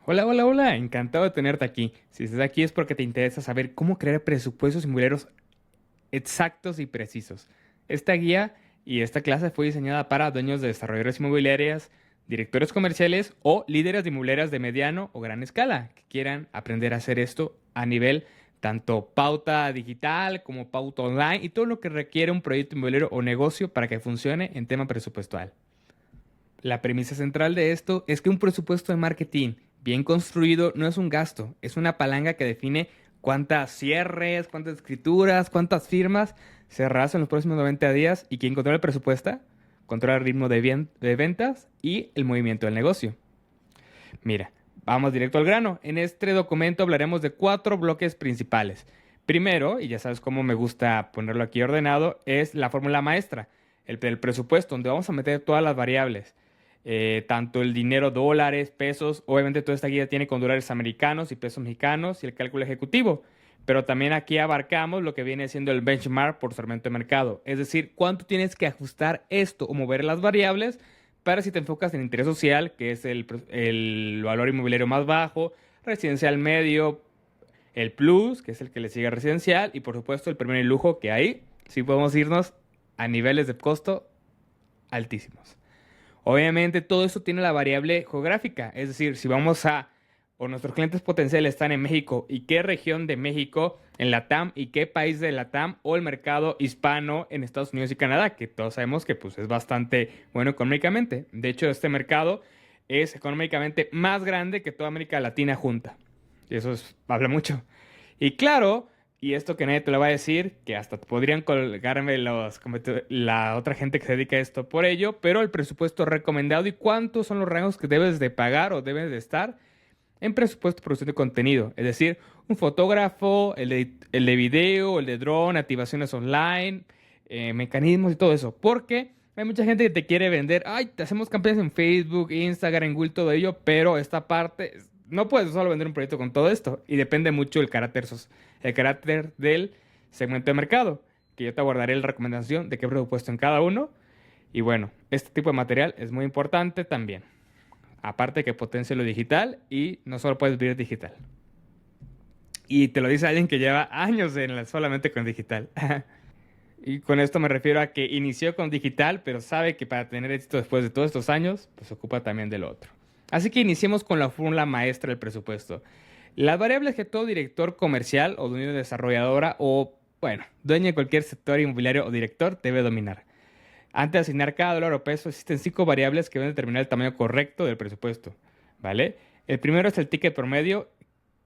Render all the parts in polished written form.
Hola, hola, hola, encantado de tenerte aquí. Si estás aquí es porque te interesa saber cómo crear presupuestos inmobiliarios exactos y precisos. Esta guía y esta clase fue diseñada para dueños de desarrolladores inmobiliarias, directores comerciales o líderes de inmobiliarias de mediano o gran escala que quieran aprender a hacer esto a nivel tanto pauta digital como pauta online y todo lo que requiere un proyecto inmobiliario o negocio para que funcione en tema presupuestal. La premisa central de esto es que un presupuesto de marketing bien construido no es un gasto, es una palanca que define cuántas cierres, cuántas escrituras, cuántas firmas cerrarás en los próximos 90 días y quien controla el presupuesto controla el ritmo de ventas y el movimiento del negocio. Mira, vamos directo al grano. En este documento hablaremos de cuatro bloques principales. Primero, y ya sabes cómo me gusta ponerlo aquí ordenado, es la fórmula maestra, el presupuesto, donde vamos a meter todas las variables. Tanto el dinero, dólares, pesos, obviamente toda esta guía tiene con dólares americanos y pesos mexicanos y el cálculo ejecutivo. Pero también aquí abarcamos lo que viene siendo el benchmark por segmento de mercado. Es decir, cuánto tienes que ajustar esto o mover las variables para si te enfocas en interés social, que es el valor inmobiliario más bajo, residencial medio, el plus, que es el que le sigue a residencial, y por supuesto el primero y lujo, que ahí sí podemos irnos a niveles de costo altísimos. Obviamente todo eso tiene la variable geográfica, es decir, si vamos a, o nuestros clientes potenciales están en México y qué región de México en Latam y qué país de Latam o el mercado hispano en Estados Unidos y Canadá, que todos sabemos que pues es bastante bueno económicamente. De hecho, este mercado es económicamente más grande que toda América Latina junta. Y eso habla mucho. Y claro, y esto que nadie te lo va a decir, que hasta podrían colgarme la otra gente que se dedica a esto por ello, pero el presupuesto recomendado y cuántos son los rangos que debes de pagar o debes de estar en presupuesto de producción de contenido. Es decir, un fotógrafo, el de video, el de drone, activaciones online, mecanismos y todo eso. Porque hay mucha gente que te quiere vender, ay, te hacemos campañas en Facebook, Instagram, en Google, todo ello, pero esta parte, no puedes solo vender un proyecto con todo esto. Y depende mucho el carácter del segmento de mercado, que yo te guardaré la recomendación de qué presupuesto en cada uno. Y bueno, este tipo de material es muy importante también. Aparte que potencia lo digital y no solo puedes vivir digital. Y te lo dice alguien que lleva años solamente con digital. Y con esto me refiero a que inició con digital, pero sabe que para tener éxito después de todos estos años, pues se ocupa también del otro. Así que iniciemos con la fórmula maestra del presupuesto. Las variables que todo director comercial o dueño de desarrolladora o, bueno, dueño de cualquier sector inmobiliario o director debe dominar. Antes de asignar cada dólar o peso, existen cinco variables que deben determinar el tamaño correcto del presupuesto, ¿vale? El primero es el ticket promedio,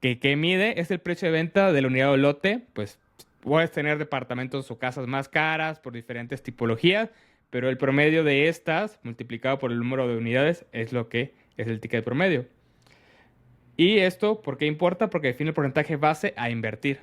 que mide, es el precio de venta de la unidad o lote, pues puedes tener departamentos o casas más caras por diferentes tipologías, pero el promedio de estas, multiplicado por el número de unidades, es lo que es el ticket promedio. Y esto, ¿por qué importa? Porque define el porcentaje base a invertir.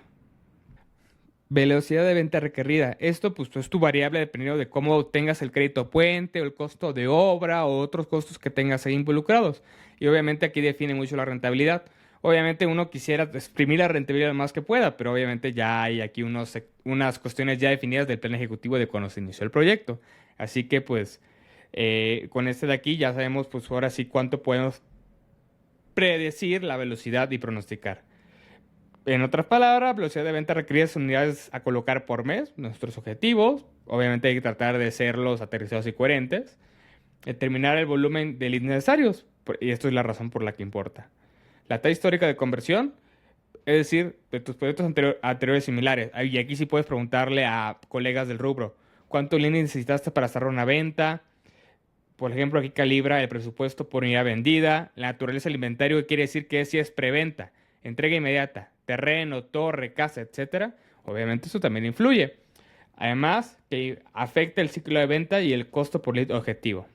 Velocidad de venta requerida. Esto pues es tu variable dependiendo de cómo tengas el crédito puente o el costo de obra o otros costos que tengas ahí involucrados. Y obviamente aquí define mucho la rentabilidad. Obviamente uno quisiera exprimir la rentabilidad lo más que pueda, pero obviamente ya hay aquí unas cuestiones ya definidas del plan ejecutivo de cuando se inició el proyecto. Así que pues con este de aquí ya sabemos pues ahora sí cuánto podemos predecir la velocidad y pronosticar. En otras palabras, velocidad de venta requerida son unidades a colocar por mes, nuestros objetivos. Obviamente hay que tratar de serlos aterrizados y coherentes. Determinar el volumen de leads necesarios, y esto es la razón por la que importa. La tasa histórica de conversión, es decir, de tus proyectos anteriores similares. Y aquí sí puedes preguntarle a colegas del rubro, ¿cuánto lead necesitaste para cerrar una venta? Por ejemplo, aquí calibra el presupuesto por unidad vendida. La naturaleza del inventario, que quiere decir que si es preventa, entrega inmediata, terreno, torre, casa, etcétera. Obviamente eso también influye. Además, que afecta el ciclo de venta y el costo por lead objetivo.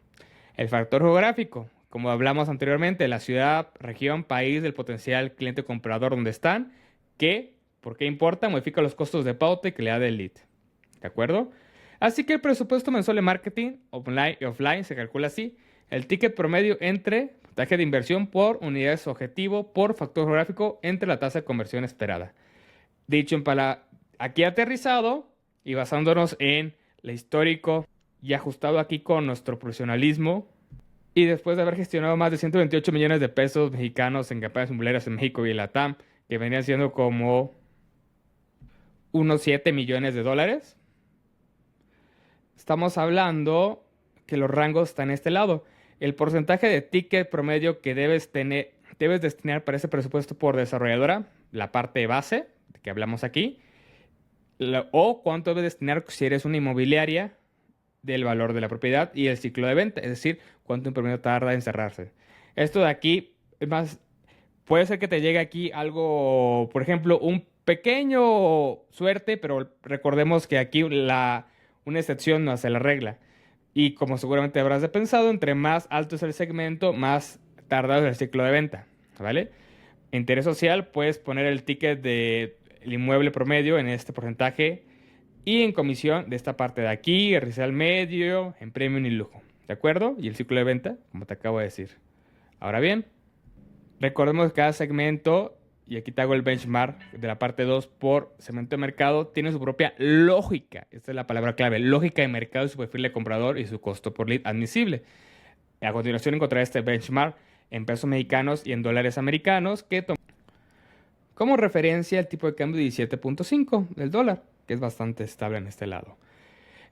El factor geográfico, como hablamos anteriormente, la ciudad, región, país del potencial cliente comprador donde están, que, ¿por qué importa? Modifica los costos de pauta y calidad del lead. ¿De acuerdo? Así que el presupuesto mensual de marketing, online y offline, se calcula así. El ticket promedio entre tasa de inversión por unidades objetivo por factor geográfico entre la tasa de conversión esperada. Dicho en palabras, aquí aterrizado y basándonos en lo histórico y ajustado aquí con nuestro profesionalismo, Y después de haber gestionado más de 128 millones de pesos mexicanos en campañas inmobiliarias en México y Latam, que venían siendo como unos 7 millones de dólares, estamos hablando que los rangos están en este lado. El porcentaje de ticket promedio que debes destinar para ese presupuesto por desarrolladora, la parte base de que hablamos aquí, o cuánto debes destinar si eres una inmobiliaria del valor de la propiedad y el ciclo de venta, es decir, cuánto en promedio tarda en cerrarse. Esto de aquí es más, puede ser que te llegue aquí algo, por ejemplo, un pequeño suerte, pero recordemos que aquí una excepción no hace la regla. Y como seguramente habrás de pensado, entre más alto es el segmento, más tardado es el ciclo de venta, ¿vale? Interés social, puedes poner el ticket del inmueble promedio en este porcentaje y en comisión de esta parte de aquí, residencial medio, en premium y lujo, ¿de acuerdo? Y el ciclo de venta, como te acabo de decir. Ahora bien, recordemos que cada segmento, y aquí te hago el benchmark de la parte 2 por segmento de mercado, tiene su propia lógica. Esta es la palabra clave, lógica de mercado, su perfil de comprador y su costo por lead admisible. A continuación encontraré este benchmark en pesos mexicanos y en dólares americanos que toma como referencia el tipo de cambio de 17.5 del dólar, que es bastante estable en este lado.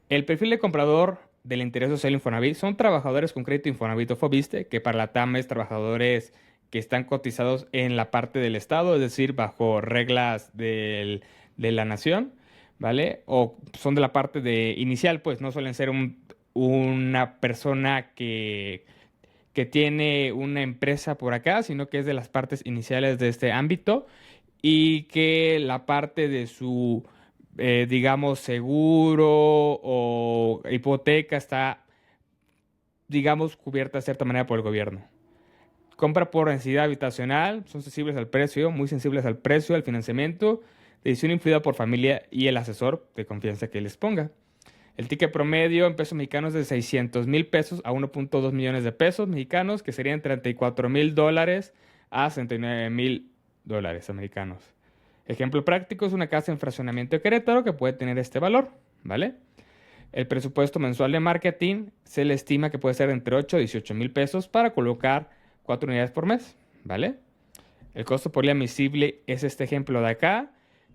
El perfil de comprador del interés social Infonavit son trabajadores con crédito Infonavit o Fobiste, que para la TAM es trabajadores que están cotizados en la parte del Estado, es decir, bajo reglas de la nación, ¿vale? O son de la parte de inicial, pues no suelen ser una persona que tiene una empresa por acá, sino que es de las partes iniciales de este ámbito y que la parte de su, digamos, seguro o hipoteca está, digamos, cubierta de cierta manera por el gobierno. Compra por densidad habitacional, son sensibles al precio, muy sensibles al precio, al financiamiento, decisión influida por familia y el asesor de confianza que les ponga. El ticket promedio en pesos mexicanos es de 600,000 pesos a 1.2 millones de pesos mexicanos, que serían 34,000 dólares a 69,000 dólares americanos. Ejemplo práctico es una casa en fraccionamiento de Querétaro que puede tener este valor, ¿vale? El presupuesto mensual de marketing se le estima que puede ser entre 8 y 18 mil pesos para colocar 4 unidades por mes, ¿vale? El costo por lead admisible es este ejemplo de acá,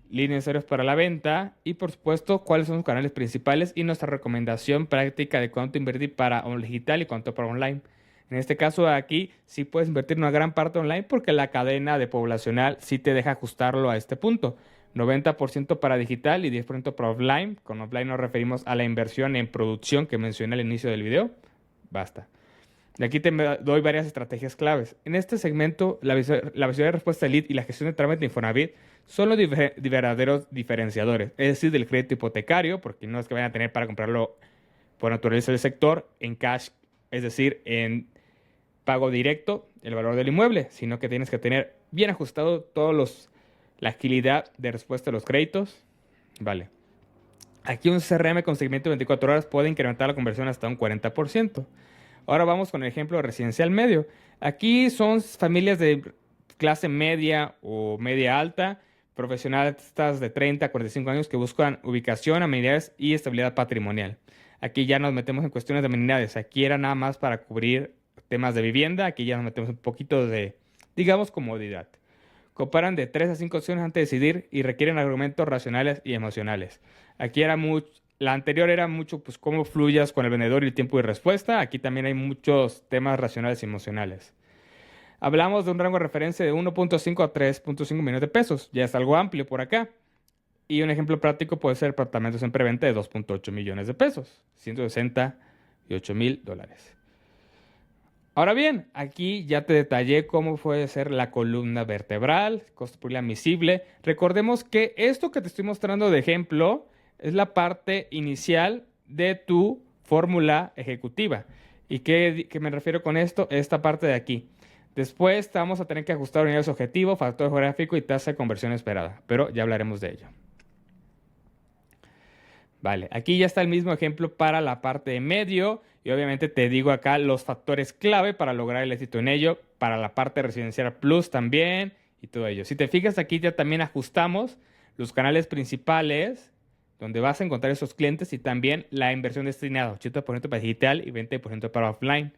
líneas necesarios para la venta y por supuesto cuáles son los canales principales y nuestra recomendación práctica de cuánto invertir para digital y cuánto para online. En este caso de aquí sí puedes invertir una gran parte online porque la cadena de poblacional sí te deja ajustarlo a este punto. 90% para digital y 10% para offline. Con offline nos referimos a la inversión en producción que mencioné al inicio del video. Basta. De aquí te doy varias estrategias claves. En este segmento, la velocidad de respuesta lead y la gestión de trámite de Infonavit son los verdaderos diferenciadores. Es decir, del crédito hipotecario, porque no es que vayan a tener para comprarlo por naturaleza del sector en cash, es decir, en pago directo, el valor del inmueble, sino que tienes que tener bien ajustado la agilidad de respuesta a los créditos. Vale. Aquí un CRM con seguimiento de 24 horas puede incrementar la conversión hasta un 40%. Ahora vamos con el ejemplo residencial medio. Aquí son familias de clase media o media alta, profesionales de 30 a 45 años que buscan ubicación, amenidades y estabilidad patrimonial. Aquí ya nos metemos en cuestiones de amenidades. Aquí era nada más para cubrir temas de vivienda. Aquí ya nos metemos un poquito de, digamos, comodidad. Comparan de 3 a 5 opciones antes de decidir y requieren argumentos racionales y emocionales. Aquí era mucho, la anterior era mucho, pues, cómo fluyas con el vendedor y el tiempo de respuesta. Aquí también hay muchos temas racionales y emocionales. Hablamos de un rango de referencia de 1.5 a 3.5 millones de pesos. Ya es algo amplio por acá. Y un ejemplo práctico puede ser apartamentos en preventa de 2.8 millones de pesos. 168,000 dólares. Ahora bien, aquí ya te detallé cómo puede ser la columna vertebral, costo por unidad admisible. Recordemos que esto que te estoy mostrando de ejemplo es la parte inicial de tu fórmula ejecutiva. ¿Y qué me refiero con esto? Esta parte de aquí. Después vamos a tener que ajustar unidades objetivo, factor geográfico y tasa de conversión esperada, pero ya hablaremos de ello. Vale, aquí ya está el mismo ejemplo para la parte de medio y obviamente te digo acá los factores clave para lograr el éxito en ello, para la parte residencial plus también y todo ello. Si te fijas aquí ya también ajustamos los canales principales donde vas a encontrar esos clientes y también la inversión destinada, 80% para digital y 20% para offline.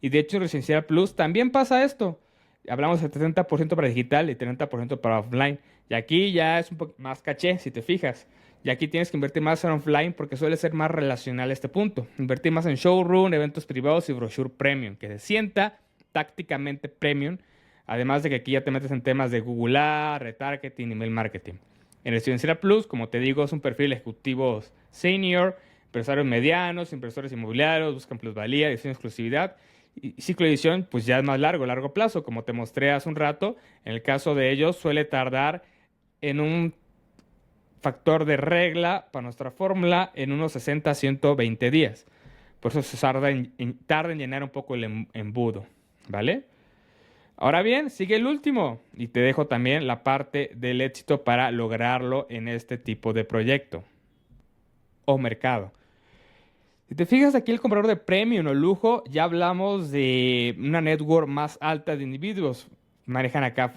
Y de hecho en Residencial Plus también pasa esto. Hablamos de 70% para digital y 30% para offline. Y aquí ya es un poco más caché, si te fijas. Y aquí tienes que invertir más en offline porque suele ser más relacional este punto. Invertir más en showroom, eventos privados y brochure premium, que se sienta tácticamente premium. Además de que aquí ya te metes en temas de Google Ads, retargeting, email marketing. En Residencial Plus, como te digo, es un perfil ejecutivo senior, empresarios medianos, inversores inmobiliarios, buscan plusvalía, edición exclusividad. Y ciclo de edición, pues ya es más largo, largo plazo, como te mostré hace un rato. En el caso de ellos, suele tardar en un factor de regla para nuestra fórmula en unos 60 a 120 días. Por eso se tarda en llenar un poco el embudo, ¿vale? Ahora bien, sigue el último y te dejo también la parte del éxito para lograrlo en este tipo de proyecto o mercado. Si te fijas aquí el comprador de premium o lujo, ya hablamos de una network más alta de individuos. Manejan acá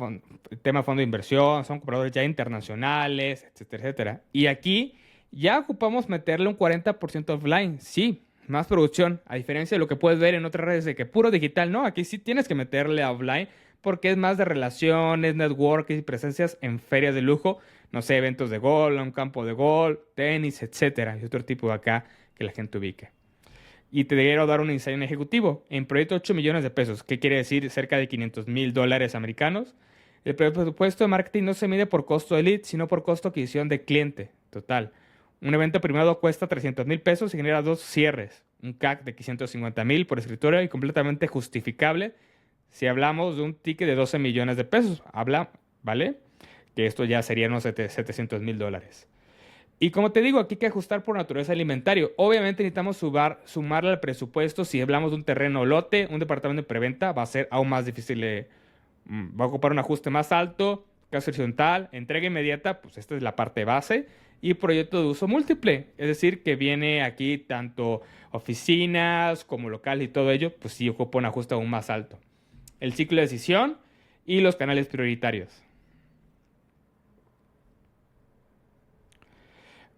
el tema fondo de inversión, son compradores ya internacionales, etcétera, etcétera. Y aquí ya ocupamos meterle un 40% offline, sí, más producción, a diferencia de lo que puedes ver en otras redes de que puro digital, no, aquí sí tienes que meterle a offline porque es más de relaciones, networking y presencias en ferias de lujo, no sé, eventos de golf, un campo de golf, tenis, etcétera, y otro tipo de acá que la gente ubique. Y te quiero dar un insight ejecutivo. En proyecto 8 millones de pesos, ¿qué quiere decir? Cerca de $500,000 americanos. El presupuesto de marketing no se mide por costo de lead, sino por costo de adquisición de cliente. Total. Un evento primado cuesta 300,000 pesos y genera 2 cierres. Un CAC de 550,000 por escritorio y completamente justificable si hablamos de un ticket de 12 millones de pesos. ¿Vale? Que esto ya sería unos $700,000. Y como te digo, aquí hay que ajustar por naturaleza alimentario. Obviamente necesitamos sumarle al presupuesto. Si hablamos de un terreno lote, un departamento de preventa, va a ser aún más difícil. Va a ocupar un ajuste más alto, caso horizontal, entrega inmediata, pues esta es la parte base. Y proyecto de uso múltiple, es decir, que viene aquí tanto oficinas como local y todo ello, pues sí ocupa un ajuste aún más alto. El ciclo de decisión y los canales prioritarios.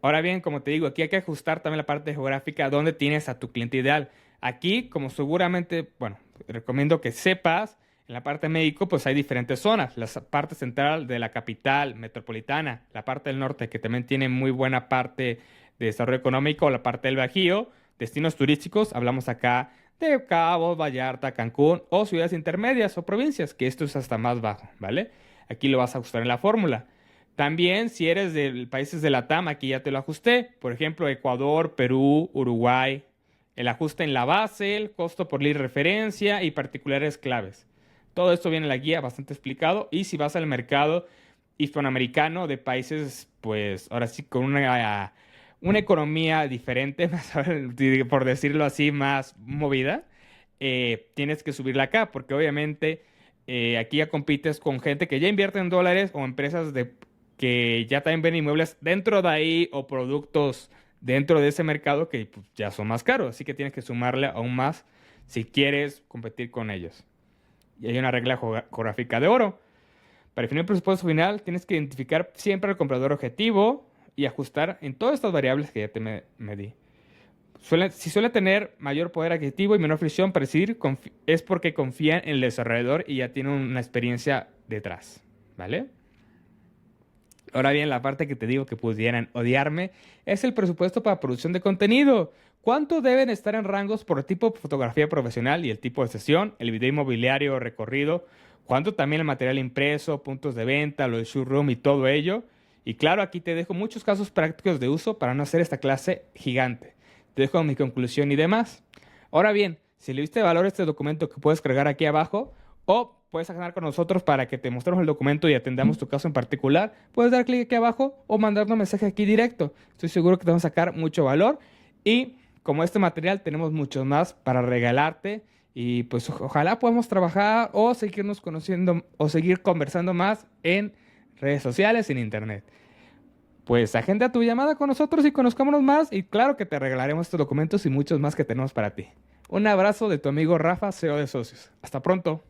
Ahora bien, como te digo, aquí hay que ajustar también la parte geográfica donde tienes a tu cliente ideal. Aquí, como seguramente, bueno, recomiendo que sepas, en la parte de México, pues hay diferentes zonas. La parte central de la capital metropolitana, la parte del norte, que también tiene muy buena parte de desarrollo económico, la parte del Bajío, destinos turísticos, hablamos acá de Cabo, Vallarta, Cancún, o ciudades intermedias o provincias, que esto es hasta más bajo, ¿vale? Aquí lo vas a ajustar en la fórmula. También, si eres de países de Latam, aquí ya te lo ajusté. Por ejemplo, Ecuador, Perú, Uruguay. El ajuste en la base, el costo por lead referencia y particulares claves. Todo esto viene en la guía, bastante explicado. Y si vas al mercado hispanoamericano de países, pues ahora sí, con una economía diferente, por decirlo así, más movida, tienes que subirla acá, porque obviamente aquí ya compites con gente que ya invierte en dólares o empresas que ya también ven inmuebles dentro de ahí o productos dentro de ese mercado que pues, ya son más caros. Así que tienes que sumarle aún más si quieres competir con ellos. Y hay una regla geográfica de oro. Para definir el presupuesto final, tienes que identificar siempre al comprador objetivo y ajustar en todas estas variables que ya te me di. Si suele tener mayor poder adquisitivo y menor fricción para decidir, es porque confían en el desarrollador y ya tienen una experiencia detrás. ¿Vale? Ahora bien, la parte que te digo que pudieran odiarme es el presupuesto para producción de contenido. ¿Cuánto deben estar en rangos por tipo de fotografía profesional y el tipo de sesión, el video inmobiliario recorrido? ¿Cuánto también el material impreso, puntos de venta, lo de showroom y todo ello? Y claro, aquí te dejo muchos casos prácticos de uso para no hacer esta clase gigante. Te dejo mi conclusión y demás. Ahora bien, si le diste valor a este documento que puedes cargar aquí abajo, o puedes agendar con nosotros para que te mostremos el documento y atendamos tu caso en particular, puedes dar clic aquí abajo o mandarnos un mensaje aquí directo. Estoy seguro que te vamos a sacar mucho valor y como este material tenemos muchos más para regalarte y pues ojalá podamos trabajar o seguirnos conociendo o seguir conversando más en redes sociales, en internet. Pues agenda tu llamada con nosotros y conozcámonos más y claro que te regalaremos estos documentos y muchos más que tenemos para ti. Un abrazo de tu amigo Rafa, CEO de Socios. Hasta pronto.